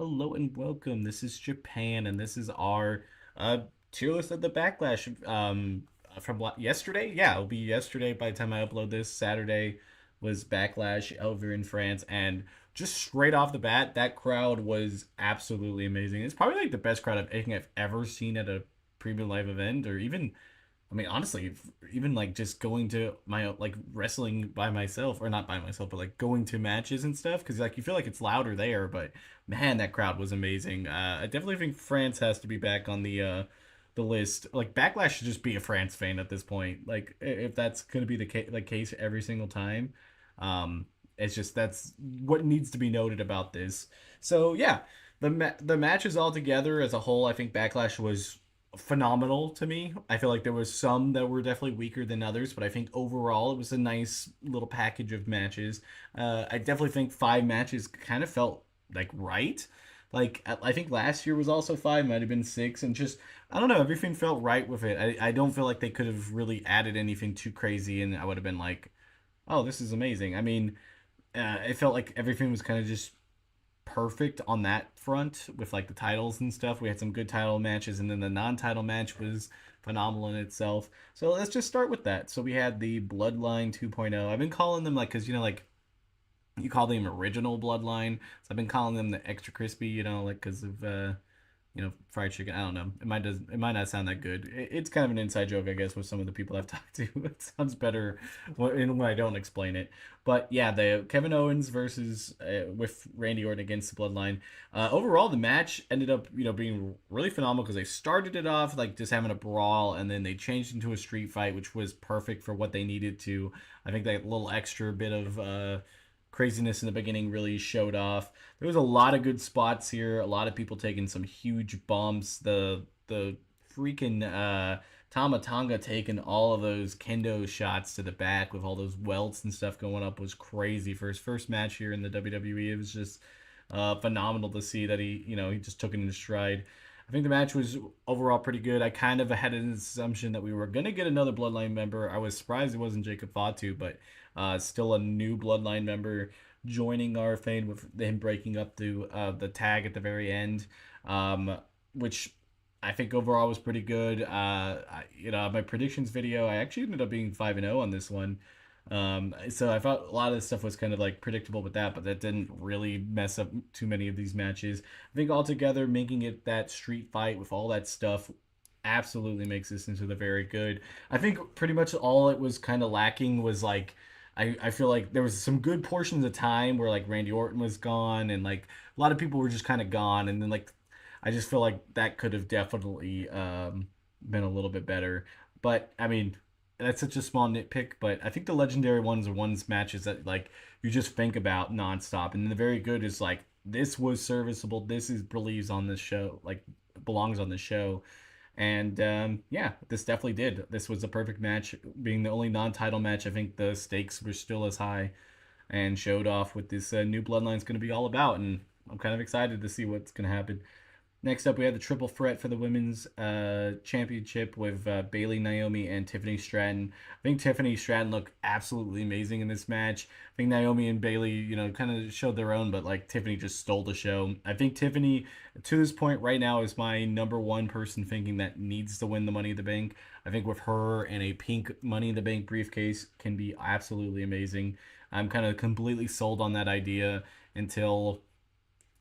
Hello and welcome. This is Japan, and this is our tier list of the Backlash from yesterday. Yeah, it'll be yesterday by the time I upload this. Saturday was Backlash over in France, and just straight off the bat, that crowd was absolutely amazing. It's probably like the best crowd I've ever seen at a premium live event, or even I mean, honestly, even like just going to my like wrestling by myself, or not by myself, but like going to matches and stuff, because like you feel like it's louder there. But man, that crowd was amazing. I definitely think France has to be back on the list. Like Backlash should just be a France fan at this point. Like if that's going to be the case every single time, it's just that's what needs to be noted about this. So yeah, the matches all together as a whole, I think Backlash was phenomenal to me. I feel like there was some that were definitely weaker than others, but I think overall it was a nice little package of matches. I definitely think 5 matches kind of felt like right. Like I think last year was also 5, might have been 6, and just I don't know, everything felt right with it. I don't feel like they could have really added anything too crazy, and I would have been like, oh, this is amazing. I mean, it felt like everything was kind of just perfect on that front with like the titles and stuff. We had some good title matches, and then the non-title match was phenomenal in itself. So let's just start with that. So we had the Bloodline 2.0. I've been calling them like because like you call them original Bloodline, so I've been calling them the extra crispy. Like because of fried chicken. I don't know. It might not sound that good. It's kind of an inside joke, I guess, with some of the people I've talked to. It sounds better when I don't explain it. But yeah, the Kevin Owens versus with Randy Orton against the Bloodline. Overall, the match ended up being really phenomenal because they started it off like just having a brawl, and then they changed into a street fight, which was perfect for what they needed to. I think that little extra bit of craziness in the beginning really showed off. There was a lot of good spots here. A lot of people taking some huge bumps. The freaking Tama Tonga taking all of those kendo shots to the back with all those welts and stuff going up was crazy for his first match here in the WWE. It was just phenomenal to see that he just took it in stride. I think the match was overall pretty good. I kind of had an assumption that we were going to get another Bloodline member. I was surprised it wasn't Jacob Fatu, but still a new Bloodline member joining our fame with him breaking up the tag at the very end, which I think overall was pretty good. My predictions video, I actually ended up being 5-0 on this one. So I thought a lot of this stuff was kind of like predictable with that, but that didn't really mess up too many of these matches. I think altogether, making it that street fight with all that stuff absolutely makes this into the very good. I think pretty much all it was kind of lacking was like I feel like there was some good portions of time where like Randy Orton was gone and like a lot of people were just kind of gone, and then like I just feel like that could have definitely been a little bit better. But I mean, that's such a small nitpick, but I think the legendary ones are ones matches that like you just think about nonstop, and the very good is like this was serviceable. This is believes on this show, like belongs on the show, and yeah, this definitely did. This was a perfect match, being the only non-title match. I think the stakes were still as high, and showed off what this new Bloodline is going to be all about, and I'm kind of excited to see what's going to happen. Next up, we had the triple threat for the women's championship with Bailey, Naomi, and Tiffany Stratton. I think Tiffany Stratton looked absolutely amazing in this match. I think Naomi and Bailey, kind of showed their own, but like Tiffany just stole the show. I think Tiffany, to this point right now, is my number one person thinking that needs to win the Money in the Bank. I think with her and a pink Money in the Bank briefcase can be absolutely amazing. I'm kind of completely sold on that idea until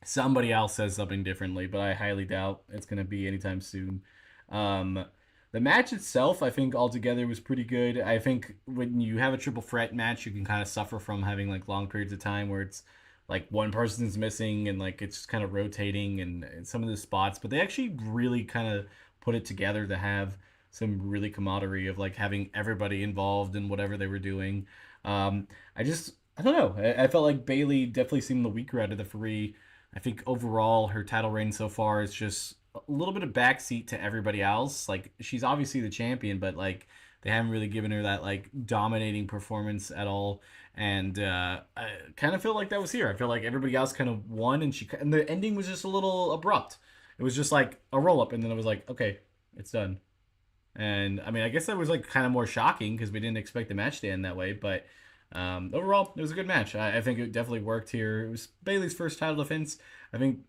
somebody else says something differently, but I highly doubt it's going to be anytime soon. Um, the match itself, I think altogether was pretty good. I think when you have a triple threat match, you can kind of suffer from having like long periods of time where it's like one person's missing and like it's just kind of rotating and some of the spots, but they actually really kind of put it together to have some really camaraderie of like having everybody involved in whatever they were doing. I don't know. I felt like Bailey definitely seemed the weaker out of the three. I think overall her title reign so far is just a little bit of backseat to everybody else. Like she's obviously the champion, but like they haven't really given her that like dominating performance at all. And I kind of feel like that was here. I feel like everybody else kind of won, and the ending was just a little abrupt. It was just like a roll up, and then it was like, okay, it's done. And I mean, I guess that was like kind of more shocking because we didn't expect the match to end that way. But overall, it was a good match. I think it definitely worked here. It was Bailey's first title defense. I think,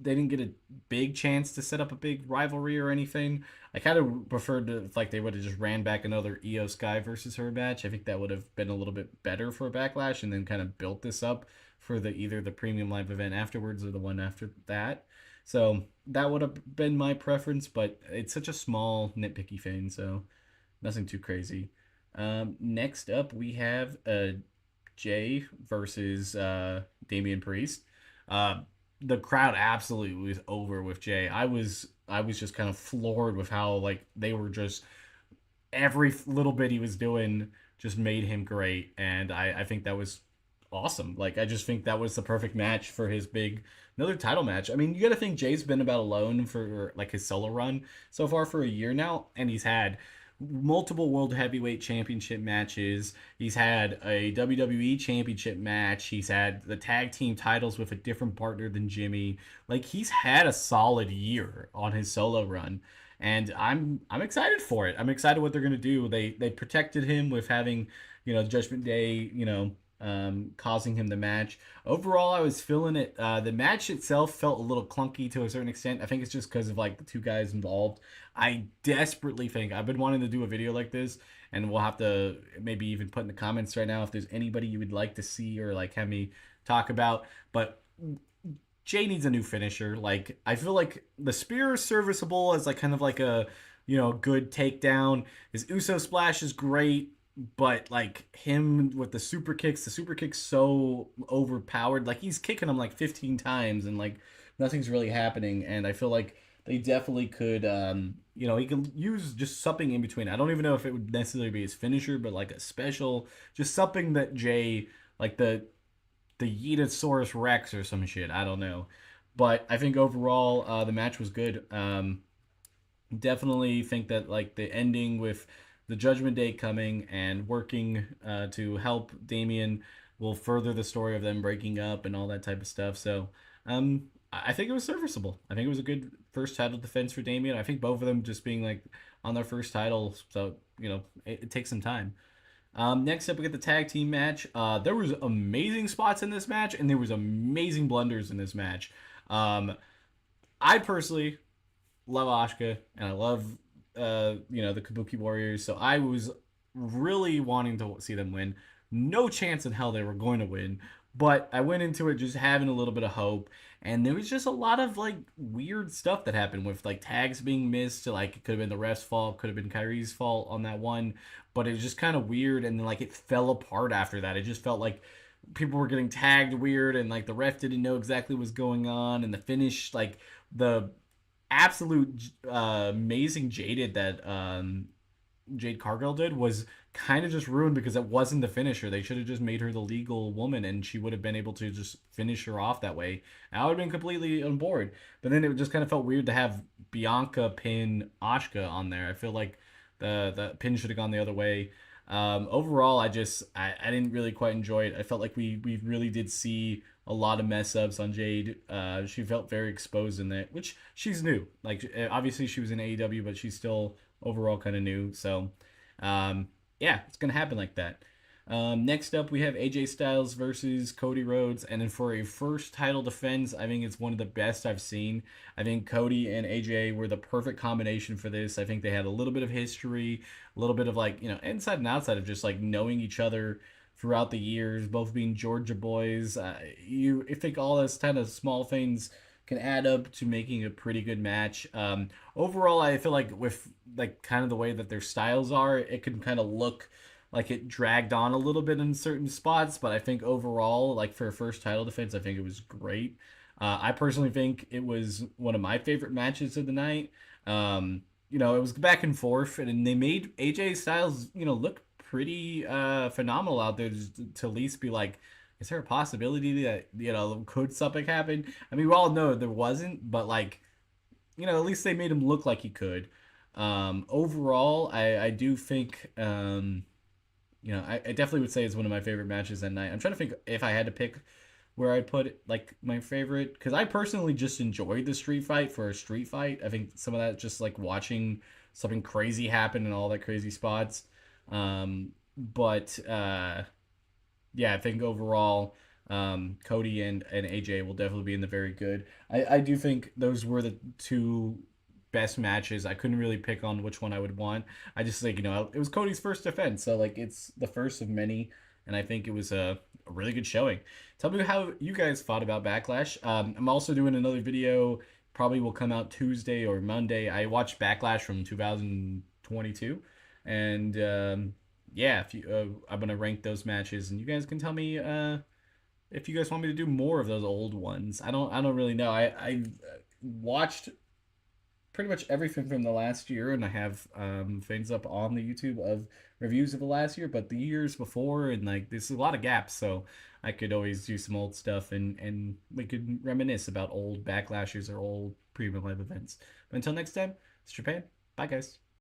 they didn't get a big chance to set up a big rivalry or anything. I kind of preferred to, if like they would have just ran back another Io Sky versus her match. I think that would have been a little bit better for Backlash, and then kind of built this up for the either the premium live event afterwards or the one after that. So that would have been my preference, but it's such a small nitpicky thing, so nothing too crazy. Next up, we have Jay versus Damian Priest. Uh, the crowd absolutely was over with Jay. I was just kind of floored with how like they were just every little bit he was doing just made him great, and I think that was awesome. Like I just think that was the perfect match for his big another title match. I mean, you got to think Jay's been about alone for like his solo run so far for a year now, and he's had multiple world heavyweight championship matches. He's had a WWE championship match. He's had the tag team titles with a different partner than Jimmy. Like he's had a solid year on his solo run, and I'm excited for it. I'm excited what they're gonna do. They protected him with having Judgment Day, causing him the match. Overall, I was feeling it. The match itself felt a little clunky to a certain extent. I think it's just because of like the two guys involved. I desperately think I've been wanting to do a video like this, and we'll have to maybe even put in the comments right now if there's anybody you would like to see or like have me talk about. But Jay needs a new finisher. Like I feel like the spear is serviceable as like kind of like a good takedown. His Uso splash is great, but like him with the super kicks so overpowered. Like he's kicking him like 15 times and like nothing's really happening. And I feel like they definitely could he can use just something in between. I don't even know if it would necessarily be his finisher, but like a special, just something that Jay like the Yetasaurus Rex or some shit. I don't know. But I think overall, the match was good. Definitely think that like the ending with the Judgment Day coming and working to help Damien will further the story of them breaking up and all that type of stuff. So I think it was serviceable. I think it was a good first title defense for Damien. I think both of them just being like on their first title, so it takes some time. Next up, we get the tag team match. There was amazing spots in this match, and there was amazing blunders in this match. I personally love Asuka, and I love the Kabuki Warriors. So I was really wanting to see them win. No chance in hell they were going to win, but I went into it just having a little bit of hope. And there was just a lot of like weird stuff that happened with like tags being missed. Like it could have been the ref's fault, could have been Kyrie's fault on that one, but it was just kind of weird. And then like it fell apart after that. It just felt like people were getting tagged weird, and like the ref didn't know exactly what was going on. And the finish, like the absolute amazing jaded that Jade Cargill did was kind of just ruined because it wasn't the finisher. They should have just made her the legal woman, and she would have been able to just finish her off that way. I would have been completely on board. But then it just kind of felt weird to have Bianca pin Asuka on there. I feel like the pin should have gone the other way. Overall, I didn't really quite enjoy it. I felt like we really did see a lot of mess ups on Jade. She felt very exposed in that, which she's new. Like obviously she was in AEW, but she's still overall kind of new. So yeah, it's gonna happen like that. Next up, we have AJ Styles versus Cody Rhodes, and then for a first title defense, I think it's one of the best I've seen. I think Cody and AJ were the perfect combination for this. I think they had a little bit of history, a little bit of like inside and outside of just like knowing each other throughout the years, both being Georgia boys. I think all those kind of small things can add up to making a pretty good match. Overall, I feel like with like kind of the way that their styles are, it can kind of look like it dragged on a little bit in certain spots, but I think overall, like for a first title defense, I think it was great. I personally think it was one of my favorite matches of the night. It was back and forth, and they made AJ Styles, look pretty phenomenal out there to at least be like, is there a possibility that could something happen? I mean, we all know there wasn't, but like, at least they made him look like he could. Overall, I do think I definitely would say it's one of my favorite matches that night. I'm trying to think if I had to pick where I'd put it, like my favorite, because I personally just enjoyed the street fight for a street fight. I think some of that just like watching something crazy happen and all that crazy spots. But yeah, I think overall, Cody and AJ will definitely be in the very good. I do think those were the two best matches. I couldn't really pick on which one I would want. I just think, it was Cody's first defense, so like it's the first of many, and I think it was a really good showing. Tell me how you guys thought about Backlash. I'm also doing another video. Probably will come out Tuesday or Monday. I watched Backlash from 2022, and yeah, if you, I'm gonna rank those matches, and you guys can tell me if you guys want me to do more of those old ones. I don't really know. I watched pretty much everything from the last year, and I have things up on the YouTube of reviews of the last year, but the years before, and like there's a lot of gaps, so I could always do some old stuff, and we could reminisce about old backlashes or old premium live events. But until next time, it's Japan. Bye, guys.